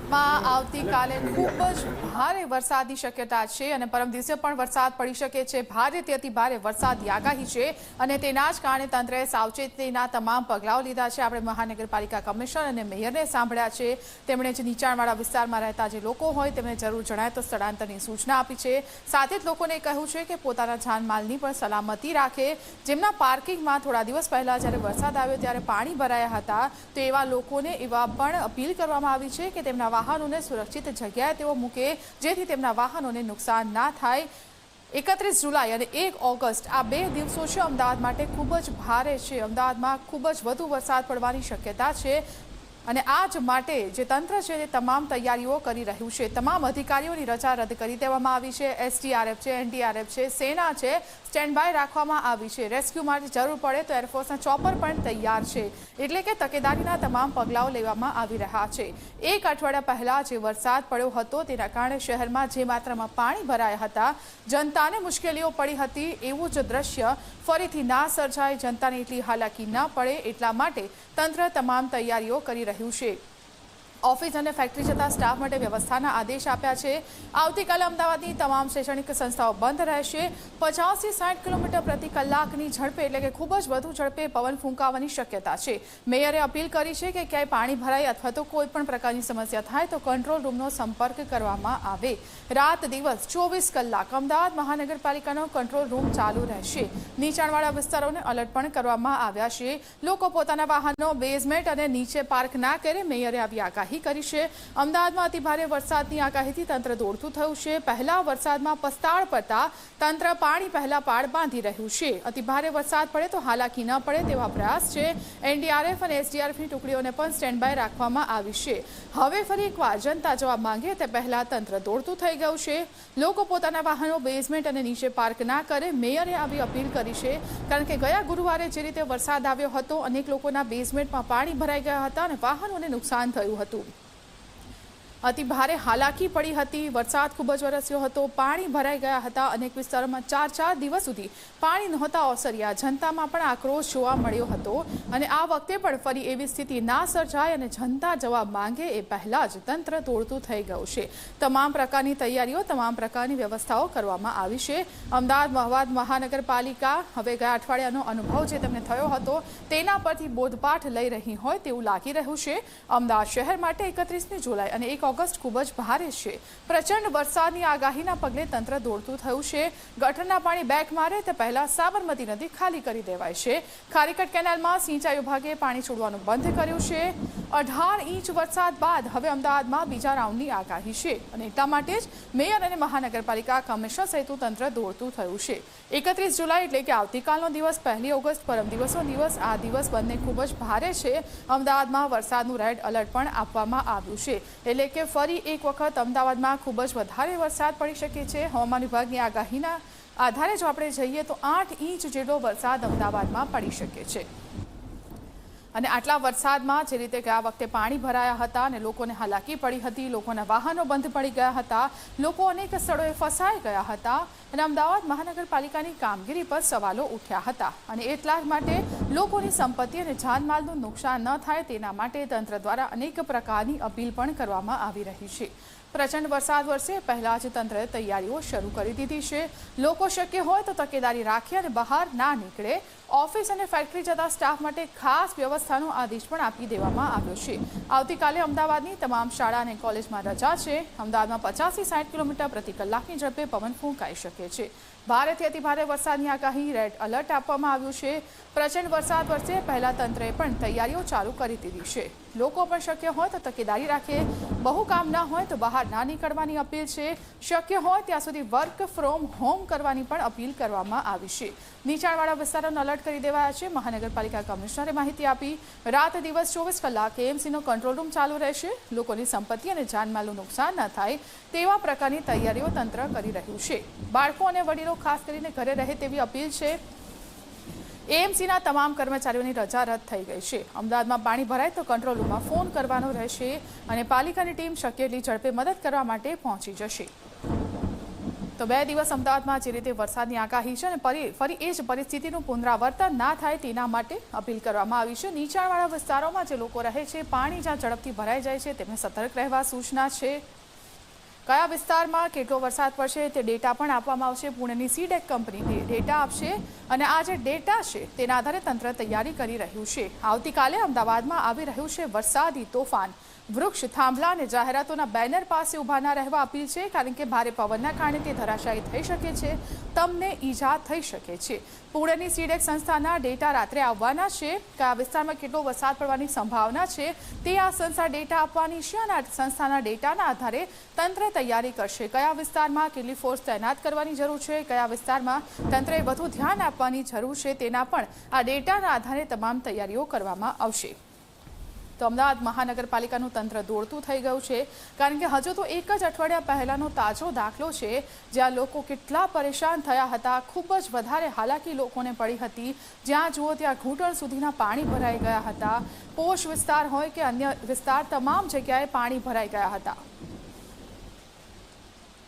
અમદાવાદમાં આવતીકાલે ખૂબ જ ભારે વરસાદની શક્યતા છે અને પરમ દિવસે પણ વરસાદ પડી શકે છે। ભારેથી અતિ ભારે વરસાદની આગાહી છે અને તેના જ કારણે તંત્રએ સાવચેતીના તમામ પગલાઓ લીધા છે। આપણે મહાનગરપાલિકા કમિશનર અને મેયરને સાંભળ્યા છે। તેમણે જે નીચાણવાળા વિસ્તારમાં રહેતા જે લોકો હોય તેમને જરૂર જણાય તો સ્થળાંતરની સૂચના આપી છે। સાથે જ લોકોને કહ્યું છે કે પોતાના જાનમાલની પણ સલામતી રાખે। જેમના પાર્કિંગમાં થોડા દિવસ પહેલા જ્યારે વરસાદ આવ્યો ત્યારે પાણી ભરાયા હતા તો એવા લોકોને એવા પણ અપીલ કરવામાં આવી છે કે તેમના વાહનોને સુરક્ષિત જગ્યાએ તેઓ મૂકે જેથી તેમના વાહનોને નુકસાન ના થાય। 31 જુલાઈ અને 1 ઓગસ્ટ આ બે દિવસો છે અમદાવાદ માટે ખૂબ જ ભારે છે। અમદાવાદમાં ખૂબ જ વધુ વરસાદ પડવાની શક્યતા છે અને આ જ માટે જે તંત્ર છે તે તમામ તૈયારીઓ કરી રહ્યું છે। તમામ અધિકારીઓની રજા રદ કરી દેવામાં આવી છે। એસડીઆરએફ છે, એનડીઆરએફ છે, સેના છે, સ્ટેન્ડ બાય રાખવામાં આવી છે। રેસ્ક્યુ માટે જરૂર પડે તો એરફોર્સના ચોપર પણ તૈયાર છે। એટલે કે તકેદારીના તમામ પગલાઓ લેવામાં આવી રહ્યા છે। એક અઠવાડિયા પહેલા જે વરસાદ પડ્યો હતો તેના કારણે શહેરમાં જે માત્રામાં પાણી ભરાયા હતા, જનતાને મુશ્કેલીઓ પડી હતી, એવું જ દ્રશ્ય ફરીથી ના સર્જાય, જનતાને એટલી હાલાકી ન પડે એટલા માટે તંત્ર તમામ તૈયારીઓ કરી રહ્યું છે। ઓફિસ અને ફેક્ટરી જતા સ્ટાફ માટે વ્યવસ્થાના આદેશ આપ્યા છે। આવતીકાલે અમદાવાદની તમામ શૈક્ષણિક સંસ્થાઓ બંધ રહેશે। 50 થી 60 કિલોમીટર પ્રતિ કલાકની ઝડપે એટલે કે ખૂબ જ વધુ ઝડપે પવન ફૂંકાવાની શક્યતા છે। મેયરે અપીલ કરી છે કે ક્યાંય પાણી ભરાય અથવા તો કોઈ પણ પ્રકારની સમસ્યા થાય તો કંટ્રોલ રૂમનો સંપર્ક કરવામાં આવે। રાત દિવસ 24 કલાક અમદાવાદ મહાનગરપાલિકાનો કંટ્રોલ રૂમ ચાલુ રહેશે। નીચાણવાળા વિસ્તારોને એલર્ટ પણ કરવામાં આવ્યા છે। લોકો પોતાના વાહનો બેઝમેન્ટ અને નીચે પાર્ક ના કરે। મેયરે આવી આગાહી કરી છે। અમદાવાદમાં અતિભારે વરસાદની આગાહીથી તંત્ર દોડતું થયું છે। પહેલા વરસાદમાં પસ્તાળ પડતા તંત્ર પાણી પહેલા પાડ બાંધી રહ્યું છે। અતિભારે વરસાદ પડે તો હાલાકી ન પડે તેવા પ્રયાસ છે। એનડીઆરએફ અને એસડીઆરએફની ટુકડીઓને પણ સ્ટેન્ડ બાય રાખવામાં આવી છે। હવે ફરી એકવાર જનતા જવાબ માંગે તે પહેલા તંત્ર દોડતું થઈ ગયું છે। લોકો પોતાના વાહનો બેઝમેન્ટ અને નીચે પાર્ક ના કરે। મેયરે આવી અપીલ કરી છે કારણ કે ગયા ગુરુવારે જે રીતે વરસાદ આવ્યો હતો અનેક લોકોના બેઝમેન્ટમાં પાણી ભરાઈ ગયા હતા અને વાહનોને નુકસાન થયું હતું। અતિ ભારે હાલાકી પડી હતી। વરસાદ ખૂબ જ વરસ્યો હતો, પાણી ભરાઈ ગયા હતા। અનેક વિસ્તારોમાં 4 દિવસ સુધી પાણી નહોતા ઓસર્યા। જનતામાં પણ આક્રોશ જોવા મળ્યો હતો અને આ વખતે પણ ફરી એવી સ્થિતિ ના સર્જાય અને જનતા જવાબ માંગે એ પહેલા જ તંત્ર દોડતું થઈ ગયું છે। તમામ પ્રકારની તૈયારીઓ, તમામ પ્રકારની વ્યવસ્થાઓ કરવામાં આવી છે। અમદાવાદ મહાનગરપાલિકા હવે ગયા અઠવાડિયાનો અનુભવ જે તેમને થયો હતો તેના પરથી બોધપાઠ લઈ રહી હોય તેવું લાગી રહ્યું છે। અમદાવાદ શહેર માટે 31 જુલાઈ અને 1 ઓગસ્ટ ખૂબ જ ભારે છે। પ્રચંડ વરસાદની આગાહીના પગલે તંત્ર દોડતું થયું છે। ગટરના પાણી બેક મારે તે પહેલા સાબરમતી નદી ખાલી કરી દેવાય છે। ખારીકટ કેનાલમાં સિંચાઈ વિભાગે પાણી છોડવાનું બંધ કર્યું છે। 18 ઇંચ વરસાદ બાદ હવે અમદાવાદમાં બીજા રાઉન્ડની આગાહી છે અને એટલા માટે જ મેયર અને મહાનગરપાલિકા કમિશનર સહિતનું તંત્ર દોડતું થયું છે। 31 જુલાઈ એટલે કે આવતીકાલનો દિવસ, 1 ઓગસ્ટ પરમ દિવસનો દિવસ, આ દિવસ બંને ખૂબ જ ભારે છે। અમદાવાદમાં વરસાદનું રેડ એલર્ટ પણ આપવામાં આવ્યું છે। એટલે કે ફરી એક વખત અમદાવાદમાં ખૂબ જ વધારે વરસાદ પડી શકે છે। હવામાન વિભાગની આગાહીના આધારે જો આપણે જઈએ તો 8 ઇંચ જેટલો વરસાદ અમદાવાદમાં પડી શકે છે અને આટલા વરસાદમાં જે રીતે ગયા વખતે પાણી ભરાયા હતા અને લોકોને હાલાકી પડી હતી, લોકોના વાહનો બંધ પડી ગયા હતા, લોકો અનેક સ્થળોએ ફસાઈ ગયા હતા અને અમદાવાદ મહાનગરપાલિકાની કામગીરી પર સવાલો ઉઠ્યા હતા અને એટલા જ માટે લોકોની સંપત્તિ અને જાનમાલનું નુકસાન ન થાય તેના માટે તંત્ર દ્વારા અનેક પ્રકારની અપીલ પણ કરવામાં આવી રહી છે। પ્રચંડ વરસાદ વરસે પહેલા જ તંત્રએ તૈયારીઓ શરૂ કરી દીધી છે। લોકો શક્ય હોય તો તકેદારી રાખે અને બહાર ના નીકળે। ઓફિસ અને ફેક્ટરી જતા સ્ટાફ માટે ખાસ વ્યવસ્થાનો આદેશ પણ આપી દેવામાં આવ્યો છે। આવતીકાલે અમદાવાદની તમામ શાળા અને કોલેજમાં રજા છે। અમદાવાદમાં 50 થી 60 કિલોમીટર પ્રતિ કલાકની ઝડપે પવન ફૂંકાઈ શકે છે। ભારેથી અતિભારે વરસાદની આગાહી, રેડ એલર્ટ આપવામાં આવ્યું છે। પ્રચંડ વરસાદ વરસે પહેલા તંત્રએ પણ તૈયારીઓ ચાલુ કરી દીધી છે। લોકો પણ શક્ય હોય તો તકેદારી રાખે। બહુ કામ ના હોય તો બહાર ના નીકળવાની અપીલ છે। શક્ય હોય ત્યાં સુધી વર્ક ફ્રોમ હોમ કરવાની પણ અપીલ કરવામાં આવી છે। નીચાણવાળા વિસ્તારોને એલર્ટ કરી દેવાયા છે। મહાનગરપાલિકા કમિશનરે માહિતી આપી, રાત દિવસ 24 કલાક એએમસીનો કંટ્રોલ રૂમ ચાલુ રહેશે। લોકોની સંપત્તિ અને જાનમાલનું નુકસાન ન થાય તેવા પ્રકારની તૈયારીઓ તંત્ર કરી રહ્યું છે। બાળકો અને વડીલો ખાસ કરીને ઘરે રહે તેવી અપીલ છે। એએમસીના તમામ કર્મચારીઓની રજા રદ થઈ ગઈ છે। અમદાવાદમાં પાણી ભરાય તો કંટ્રોલ રૂમમાં ફોન કરવાનો રહેશે અને પાલિકાની ટીમ શક્ય એટલી ઝડપે મદદ કરવા માટે પહોંચી જશે। તો 2 દિવસ અમદાવાદમાં જે રીતે વરસાદની આગાહી છે અને ફરી એ જ પરિસ્થિતિનું પુનરાવર્તન ના થાય તેના માટે અપીલ કરવામાં આવી છે। નીચાણવાળા વિસ્તારોમાં જે લોકો રહે છે, પાણી જ્યાં ઝડપથી ભરાઈ જાય છે તેમને સતર્ક રહેવા સૂચના છે। કયા વિસ્તારમાં કેટલો વરસાદ પડશે તે ડેટા પણ આપવામાં આવશે। પુણેની સીડેક કંપની ડેટા આપશે અને આ જે ડેટા છે તેના આધારે તંત્ર તૈયારી કરી રહ્યું છે। આવતીકાલે અમદાવાદમાં આવી રહ્યું છે વરસાદી તોફાન। વૃક્ષ, થાંભલા અને જાહેરાતોના બેનર પાસે ઊભા ના રહેવા અપીલ છે, કારણ કે ભારે પવનના કારણે તે ધરાશાયી થઈ શકે છે, તમને ઈજા થઈ શકે છે। પુણેની સીડેક સંસ્થાના ડેટા રાત્રે આવવાના છે। કયા વિસ્તારમાં કેટલો વરસાદ પડવાની સંભાવના છે તે આ સંસ્થા ડેટા આપવાની છે અને આ સંસ્થાના ડેટાના આધારે તંત્ર તૈયારી કરશે। કયા વિસ્તારમાં કેટલી ફોર્સ તૈનાત કરવાની જરૂર છે, કયા વિસ્તારમાં તંત્રએ વધુ ધ્યાન આપવાની જરૂર છે તેના પણ આ ડેટાના આધારે તમામ તૈયારીઓ કરવામાં આવશે। તો અમદાવાદ મહાનગરપાલિકાનું તંત્ર દોડતું થઈ ગયું છે, કારણ કે હજુ તો એક જ અઠવાડિયા પહેલાનો તાજો દાખલો છે જ્યાં લોકો કેટલા પરેશાન થયા હતા। ખૂબ જ વધારે હાલાકી લોકોને પડી હતી। જ્યાં જુઓ ત્યાં ઘૂંટણ સુધીના પાણી ભરાઈ ગયા હતા। પોશ વિસ્તાર હોય કે અન્ય વિસ્તાર, તમામ જગ્યાએ પાણી ભરાઈ ગયા હતા।